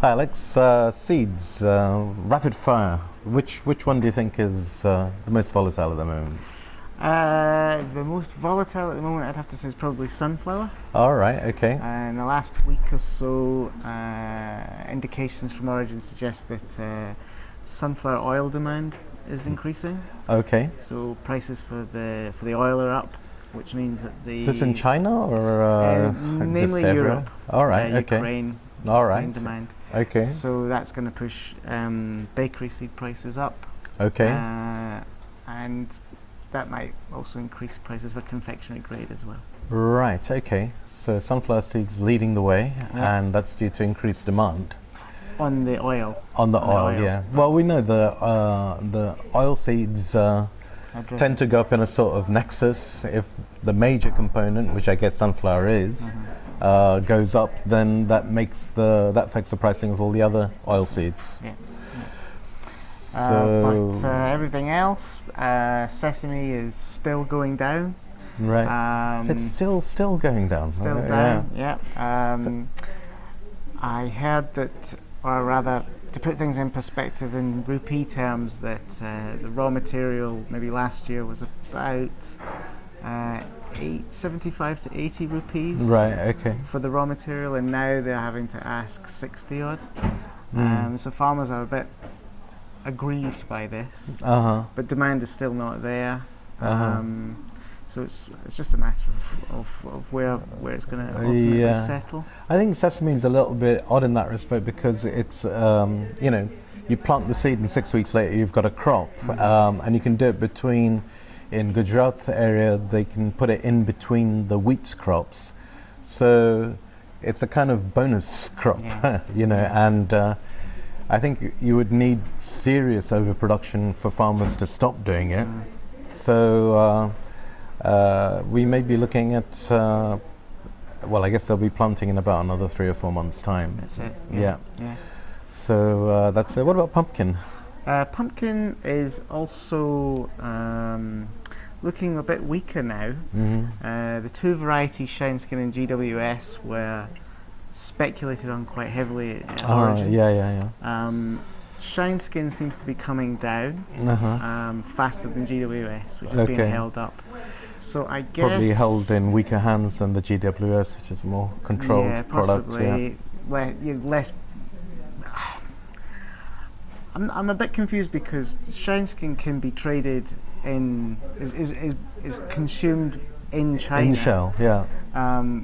Hi Alex, seeds, rapid fire. Which one do you think is the most volatile at the moment? The most volatile at the moment, I'd have to say, is probably sunflower. All right, okay. In the last week or so, indications from Origin suggest that sunflower oil demand is increasing. Okay. So prices for the oil are up, which means that Is this in China or just mainly everywhere? Europe. All right, okay. Ukraine, All right. demand. Okay. So that's going to push bakery seed prices up. Okay. And that might also increase prices for confectionery grade as well. Right, okay. So sunflower seeds leading the way, Yeah. and that's due to increased demand. On the oil. On the oil, yeah. Well, we know the oil seeds tend to go up in a sort of nexus. If the major component, which I guess sunflower is, goes up, then that affects the pricing of all the other oil seeds. Yeah. So But everything else, sesame is still going down. right, so it's still going down. Still right? down, yeah. I heard that, or rather, to put things in perspective in rupee terms, that the raw material maybe last year was about 75 to 80 rupees Right. Okay. for the raw material, and now they're having to ask 60 odd. So farmers are a bit aggrieved by this, but demand is still not there. So it's just a matter of where it's going to ultimately settle. I think sesame is a little bit odd in that respect because it's you plant the seed and 6 weeks later you've got a crop, and you can do it in Gujarat area they can put it in between the wheat crops, so it's a kind of bonus crop, and I think you would need serious overproduction for farmers to stop doing it. So we may be looking at, I guess they'll be planting in about another 3 or 4 months' time. That's it. Yeah. So that's it. What about pumpkin? Pumpkin is also looking a bit weaker now. The two varieties, Shine Skin and GWS, were speculated on quite heavily at Origin. Shine Skin seems to be coming down faster than GWS, which is being held up. So I guess probably held in weaker hands than the GWS, which is a more controlled product. Possibly less. I'm a bit confused because Shine Skin can be traded is consumed in China. In shell, yeah.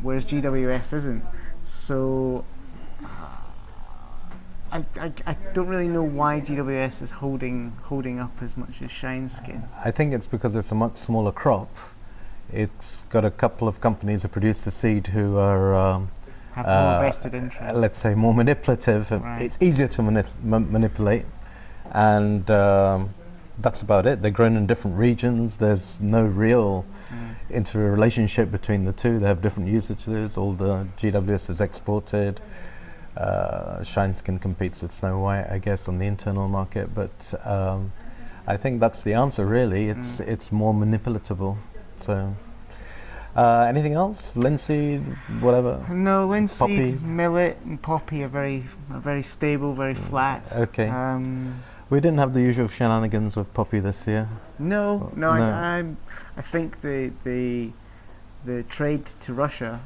Whereas GWS isn't. So I don't really know why GWS is holding up as much as Shine Skin. I think it's because it's a much smaller crop. It's got a couple of companies that produce the seed who are have more vested interest. Let's say more manipulative. Right. It's easier to manipulate, and that's about it. They're grown in different regions. There's no real interrelationship between the two. They have different usages. All the GWS is exported. Shine Skin competes with Snow White, I guess, on the internal market. But I think that's the answer, really. It's more manipulatable. So, anything else? Linseed, whatever? No, linseed, poppy? millet, and poppy are very stable, very flat. Okay. We didn't have the usual shenanigans with poppy this year. No. I think the trade to Russia,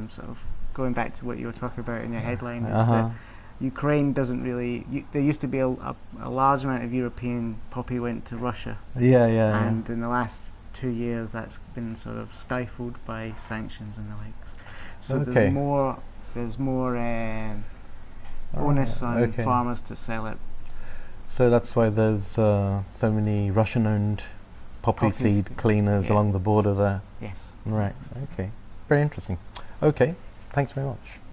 sort of going back to what you were talking about in your headline, is that Ukraine doesn't really. There used to be a large amount of European poppy went to Russia. And in the last 2 years, that's been sort of stifled by sanctions and the likes. So there's more onus on farmers to sell it. So that's why there's so many Russian-owned poppy seed cleaners along the border there. Yes. Right. Okay. Very interesting. Okay. Thanks very much.